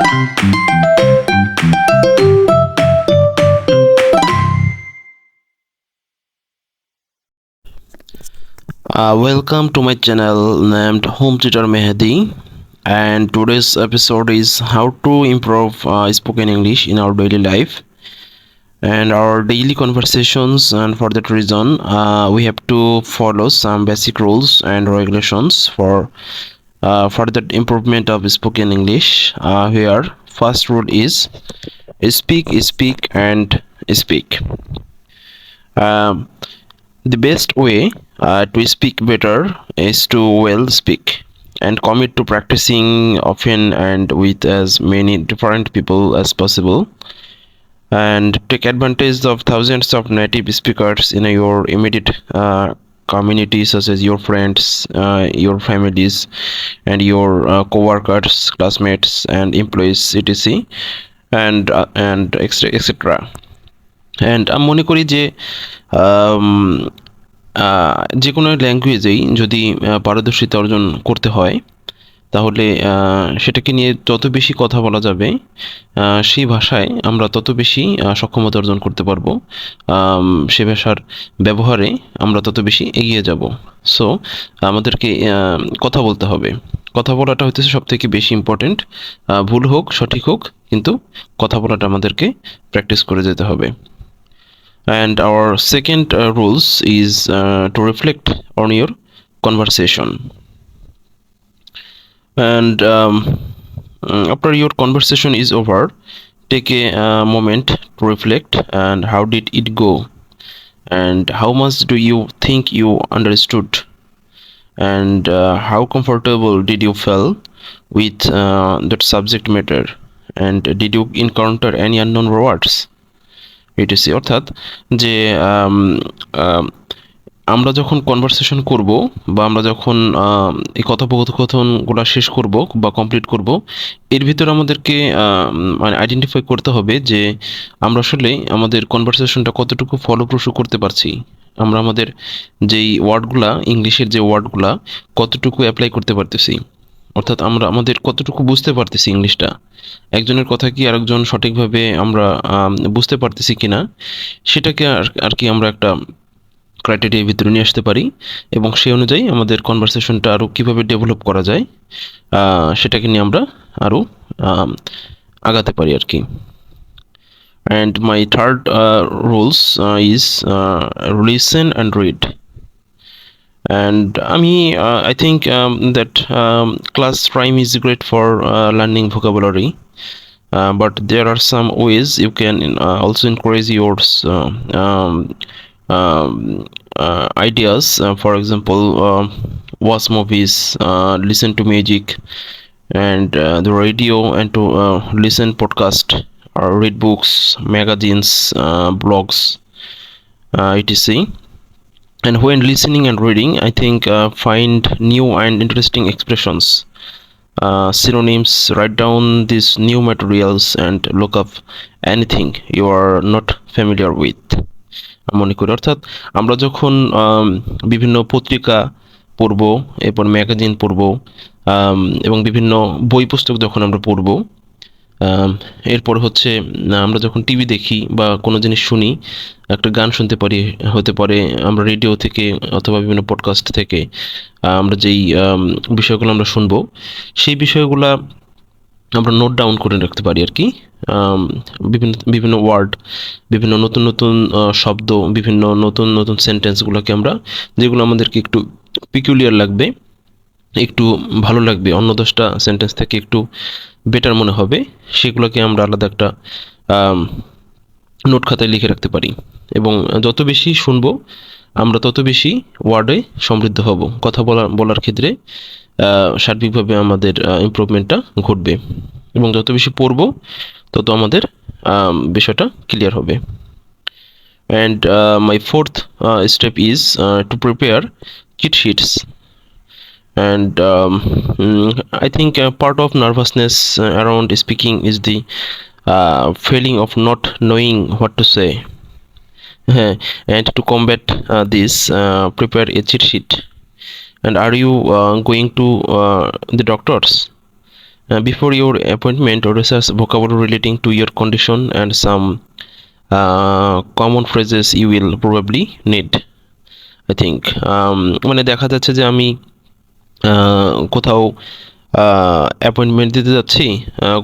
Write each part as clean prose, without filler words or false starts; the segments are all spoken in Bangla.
Welcome to my channel named Home Tutor Mahadi, and today's episode is how to improve spoken English in our daily life and our daily conversations. And for that reason, we have to follow some basic rules and regulations for the improvement of spoken English. Here, first rule is speak, and speak. Um, The best way to speak better is to well speak and commit to practicing often and with as many different people as possible, and take advantage of thousands of native speakers in your immediate community, such as your friends, your families, and your co-workers, classmates, and employees, etc. and etc. And আমি মনে করি যে যে কোনো ল্যাঙ্গুয়েজেই যদি পারদর্শিতা অর্জন করতে হয়, তাহলে সেটাকে নিয়ে যত বেশি কথা বলা যাবে, সেই ভাষায় আমরা তত বেশি সক্ষমতা অর্জন করতে পারবো, সে ভাষার ব্যবহারে আমরা তত বেশি এগিয়ে যাব। সো আমাদেরকে কথা বলতে হবে। কথা বলাটা হইতেছে সবথেকে বেশি ইম্পর্টেন্ট। ভুল হোক সঠিক হোক, কিন্তু কথা বলাটা আমাদেরকে প্র্যাকটিস করে যেতে হবে। And our second rules is to reflect on your conversation. And after your conversation is over, take a moment to reflect and how did it go, and how much do you think you understood, and how comfortable did you feel with that subject matter, and did you encounter any unknown words, etc. অর্থাৎ যে আমরা যখন কনভারসেশন করব বা আমরা যখন এই কথোপকথনগুলো শেষ করব বা কমপ্লিট করব, এর ভিতরে আমাদেরকে মানে আইডেন্টিফাই করতে হবে যে আমরা আসলে আমাদের কনভারসেশনটা কতটুকু ফলপ্রসূ করতে পারছি, আমরা আমাদের যেই ওয়ার্ডগুলা, ইংলিশের যে ওয়ার্ডগুলা, কতটুকু অ্যাপ্লাই করতে পারতেছি, অর্থাৎ আমরা আমাদের কতটুকু বুঝতে পারতেছি ইংলিশটা, একজনের কথা কি আরেকজন সঠিকভাবে আমরা বুঝতে পারতেছি কিনা, সেটাকে আর কি আমরা একটা ক্রাইটেরিয়ার ভিতরে নিয়ে আসতে পারি, এবং সেই অনুযায়ী আমাদের কনভারসেশনটা আরও কীভাবে ডেভেলপ করা যায় সেটাকে নিয়ে আমরা আরও আগাতে পারি আর কি। And my third rules is listen and read. And I think that class time is great for learning vocabulary, but there are some ways you can also encourage your ideas. For example, watch movies, listen to music, and the radio, and to listen podcast or read books, magazines, blogs, etc. And when listening and reading, I think find new and interesting expressions, synonyms, write down these new materials, and look up anything you are not familiar with. মনে করি অর্থাৎ আমরা যখন বিভিন্ন পত্রিকা পড়ব, এরপর ম্যাগাজিন পড়ব, এবং বিভিন্ন বই পুস্তক যখন আমরা পড়ব, এরপর হচ্ছে আমরা যখন টিভি দেখি বা কোনো জিনিস শুনি, একটা গান শুনতে পারি, হতে পারে আমরা রেডিও থেকে অথবা বিভিন্ন পডকাস্ট থেকে আমরা যেই বিষয়গুলো আমরা শুনবো, সেই বিষয়গুলা আমরা নোট ডাউন করে রাখতে পারি আর কি। বিভিন্ন বিভিন্ন ওয়ার্ড, বিভিন্ন নতুন নতুন শব্দ, বিভিন্ন নতুন নতুন সেন্টেন্সগুলোকে আমরা, যেগুলো আমাদেরকে একটু পিকুলিয়ার লাগবে, একটু ভালো লাগবে, অন্য 10টা সেন্টেন্স থেকে একটু বেটার মনে হবে, সেগুলোকে আমরা আলাদা একটা নোট খাতায় লিখে রাখতে পারি। এবং যত বেশি শুনবো আমরা তত বেশি ওয়ার্ডে সমৃদ্ধ হব, কথা বলার ক্ষেত্রে সার্বিকভাবে আমাদের ইমপ্রুভমেন্টটা ঘটবে, এবং যত বেশি পড়বো তত আমাদের বিষয়টা ক্লিয়ার হবে। And my fourth step is to prepare cheat sheets. And I think part of nervousness around speaking is the feeling of not knowing what to say. And to combat this, prepare a cheat sheet. And are you going to the doctors? before your appointment, or research vocabulary relating to your condition and some common phrases you will probably need. I think মানে দেখা যাচ্ছে যে আমি কোথাও অ্যাপয়েন্টমেন্ট দিতে যাচ্ছি,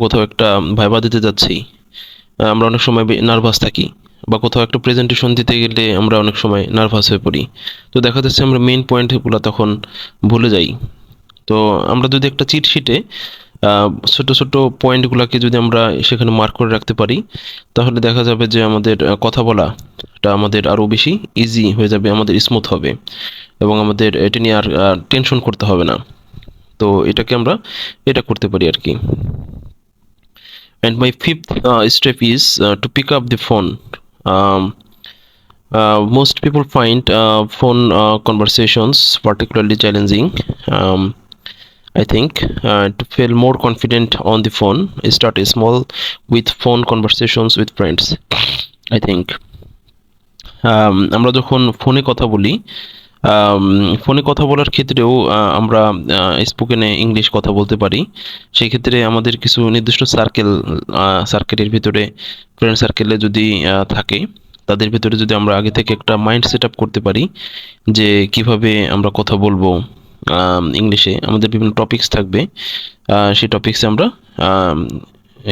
কোথাও একটা ভাইবা দিতে যাচ্ছি, আমরা অনেক সময় নার্ভাস থাকি, বা কোথাও একটা প্রেজেন্টেশন দিতে গেলে আমরা অনেক সময় নার্ভাস হয়ে পড়ি। তো দেখা যাচ্ছে আমরা মেইন পয়েন্টগুলো তখন ভুলে যাই। তো আমরা যদি একটা চিট শিটে ছোট ছোট পয়েন্টগুলোকে যদি আমরা সেখানে মার্ক করে রাখতে পারি, তাহলে দেখা যাবে যে আমাদের কথা বলাটা আমাদের আরও বেশি ইজি হয়ে যাবে, আমাদের স্মুথ হবে, এবং আমাদের এটা নিয়ে আর টেনশন করতে হবে না। তো এটাকে আমরা এটা করতে পারি আর কি। And my fifth step is to pick up the phone. Um, Most people find phone conversations particularly challenging. I think to feel more confident on the phone, start small with phone conversations with friends. I think আমরা যখন ফোনে কথা বলি, ফোনে কথা বলার ক্ষেত্রেও আমরা স্পোকেনে ইংলিশ কথা বলতে পারি। সেই ক্ষেত্রে আমাদের কিছু নির্দিষ্ট সার্কেলের ভিতরে, ফ্রেন্ড সার্কেলে যদি থাকে, তাদের ভিতরে যদি আমরা আগে থেকে একটা মাইন্ড সেট আপ করতে পারি যে কিভাবে আমরা কথা বলবো ইংলিশে, আমাদের বিভিন্ন টপিকস থাকবে, সেই টপিকসে আমরা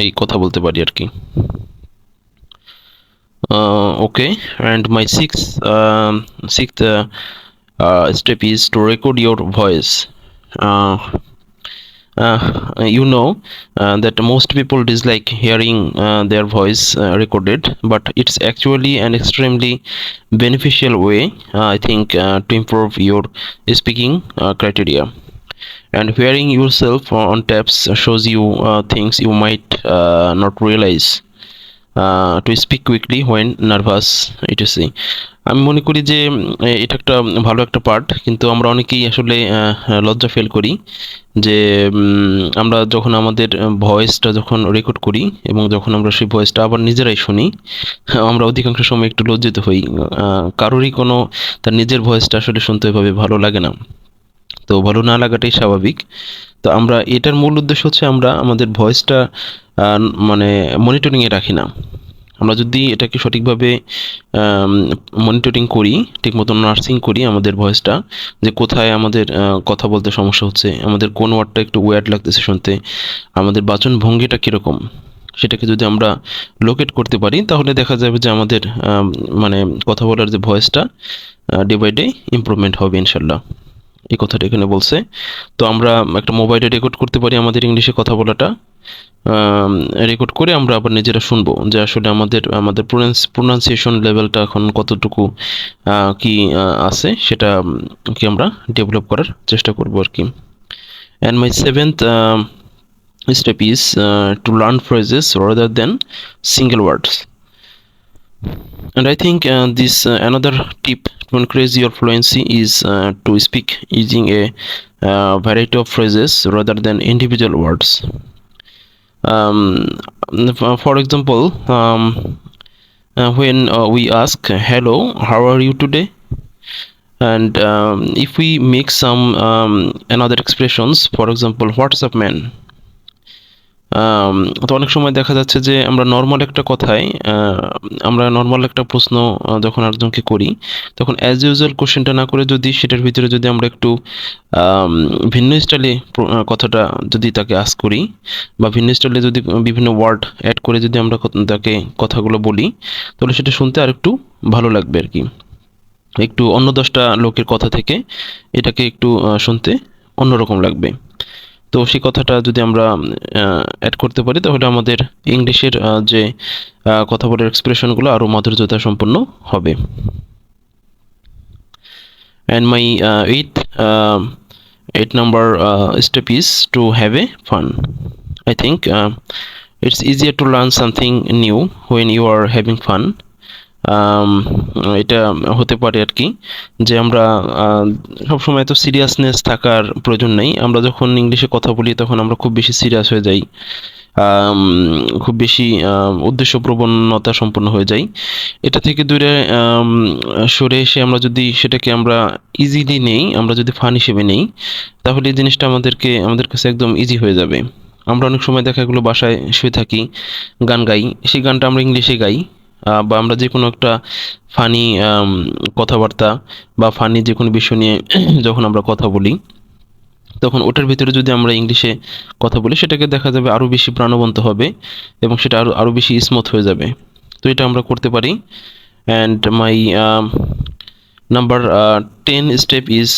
এই কথা বলতে পারি আর কি। Okay, and my sixth step is to record your voice. uh, that most people dislike hearing their voice recorded, but it's actually an extremely beneficial way, I think, to improve your speaking criteria. And hearing yourself on tapes shows you things you might not realize. To speak quickly when nervous, etc. আমি মনে করি যে এটা একটা ভালো একটা পার্ট, কিন্তু আমরা অনেকেই আসলে লজ্জা ফিল করি যে আমরা যখন আমাদের ভয়েসটা যখন রেকর্ড করি এবং যখন আমরা সেই ভয়েসটা আবার নিজেরাই শুনি, আমরা অধিকাংশ সময় একটু লজ্জিত হই। কারোরই কোনো তার নিজের ভয়েসটা আসলে শুনতে এভাবে ভালো লাগে না, তো ভালো না লাগাটাই স্বাভাবিক। তো আমরা এটার মূল উদ্দেশ্য হচ্ছে আমরা আমাদের ভয়েসটা মানে মনিটরিংয়ে রাখি না। আমরা যদি এটাকে সঠিকভাবে মনিটরিং করি, ঠিকমতো নার্সিং করি আমাদের ভয়েসটা, যে কোথায় আমাদের কথা বলতে সমস্যা হচ্ছে, আমাদের কোন ওয়ার্ডটা একটু ওয়ার্ড লাগতেছে শুনতে, আমাদের বাচন ভঙ্গিটা কীরকম, সেটাকে যদি আমরা লোকেট করতে পারি, তাহলে দেখা যাবে যে আমাদের মানে কথা বলার যে ভয়েসটা ডে বাই ডে ইমপ্রুভমেন্ট হবে ইনশাল্লাহ। এই কথাটা এখানে বলছে। তো আমরা একটা মোবাইলে রেকর্ড করতে পারি আমাদের ইংলিশে কথা বলাটা, রেকর্ড করে আমরা আবার নিজেরা শুনবো যে আসলে আমাদের প্রোনাউন্সিয়েশন লেভেলটা এখন কতটুকু কি আছে, সেটা কি আমরা ডেভেলপ করার চেষ্টা করবো আর কি। And my seventh step is to learn phrases rather than single words. And I think this another tip to increase your fluency is to speak using a variety of phrases rather than individual words. For example, when we ask hello, how are you today, and if we make some another expressions, for example, what's up man. তো অনেক সময় দেখা যাচ্ছে যে আমরা নর্মাল একটা কথায় আমরা নর্মাল একটা প্রশ্ন যখন একজনকে করি, তখন অ্যাজ ইউজুয়াল কোশ্চেনটা না করে যদি সেটার ভিতরে যদি আমরা একটু ভিন্ন স্টাইলে কথাটা যদি তাকে আস্ক করি, বা ভিন্ন স্টাইলে যদি বিভিন্ন ওয়ার্ড অ্যাড করে যদি আমরা তাকে কথাগুলো বলি, তাহলে সেটা শুনতে আর একটু ভালো লাগবে আর কি। একটু অন্য 10টা লোকের কথা থেকে এটাকে একটু শুনতে অন্যরকম লাগবে। তো সেই কথাটা যদি আমরা অ্যাড করতে পারি, তাহলে আমাদের ইংলিশের যে কথা বলার এক্সপ্রেশনগুলো আরও মাধুর্যতা সম্পন্ন হবে। And my eight number step is to have a fun. I think it's easier to learn something new when you are having fun. এটা হতে পারে আর কি, যে আমরা সবসময় তো সিরিয়াসনেস থাকার প্রয়োজন নেই। আমরা যখন ইংলিশে কথা বলি তখন আমরা খুব বেশি সিরিয়াস হয়ে যাই, খুব বেশি উদ্দেশ্যপ্রবণতা সম্পন্ন হয়ে যাই। এটা থেকে দূরে সরে এসে আমরা যদি সেটাকে আমরা ইজিলি নেই, আমরা যদি ফান হিসেবে নেই, তাহলে এই জিনিসটা আমাদের কাছে একদম ইজি হয়ে যাবে। আমরা অনেক সময় দেখা গেলো বাসায় শুয়ে থাকি, গান গাই, সেই গানটা আমরা ইংলিশে গাই, বা আমরা যে কোনো একটা ফানি কথাবার্তা বা ফানি যে কোনো বিষয় নিয়ে যখন আমরা কথা বলি, তখন ওটার ভিতরে যদি আমরা ইংলিশে কথা বলি, সেটাকে দেখা যাবে আরও বেশি প্রাণবন্ত হবে এবং সেটা আরও বেশি স্মুথ হয়ে যাবে। তো এটা আমরা করতে পারি। And my number 10 step is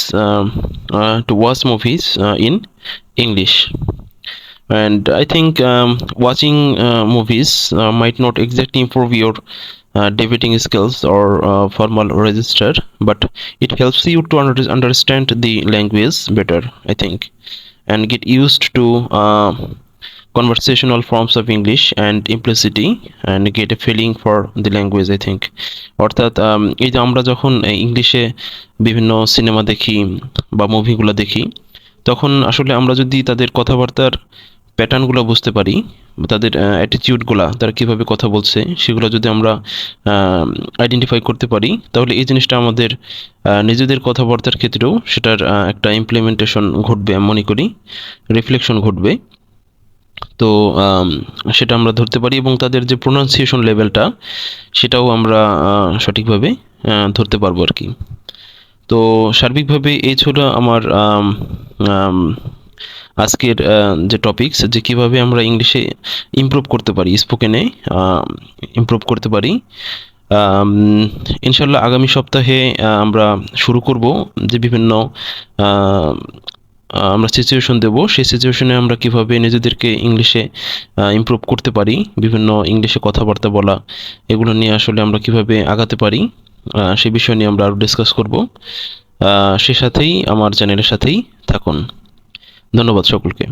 to watch movies in English. And I think watching movies might not exactly improve your debating skills or formal register, but it helps you to understand the language better, I think, and get used to conversational forms of English and implicity, and get a feeling for the language, I think. অর্থাৎ এই যে আমরা যখন ইংলিশে বিভিন্ন সিনেমা দেখি বা মুভিগুলো দেখি, তখন আসলে আমরা যদি তাদের কথাবার্তার প্যাটার্নগুলো বুঝতে পারি, তাদের অ্যাটিটিউডগুলা, তারা কীভাবে কথা বলছে, সেগুলো যদি আমরা আইডেন্টিফাই করতে পারি, তাহলে এই জিনিসটা আমাদের নিজেদের কথাবার্তার ক্ষেত্রেও সেটার একটা ইমপ্লিমেন্টেশন ঘটবে, আমি মনে করি, রিফ্লেকশন ঘটবে। তো সেটা আমরা ধরতে পারি এবং তাদের যে প্রোনাউন্সিয়েশন লেভেলটা, সেটাও আমরা সঠিকভাবে ধরতে পারবো আর কি। তো সার্বিকভাবে এই ছিল আমার আজকের যে টপিকস, যে কীভাবে আমরা ইংলিশে ইমপ্রুভ করতে পারি, স্পোকেনে ইমপ্রুভ করতে পারি। ইনশাল্লাহ আগামী সপ্তাহে আমরা শুরু করব যে বিভিন্ন আমরা সিচুয়েশন দেব, সেই সিচুয়েশনে আমরা কিভাবে নিজেদেরকে ইংলিশে ইমপ্রুভ করতে পারি, বিভিন্ন ইংলিশে কথাবার্তা বলা, এগুলো নিয়ে আসলে আমরা কিভাবে আগাতে পারি, সেই বিষয় নিয়ে আমরা আরও ডিসকাস করব। সে সাথেই আমার চ্যানেলের সাথেই থাকুন। ধন্যবাদ সকলকে।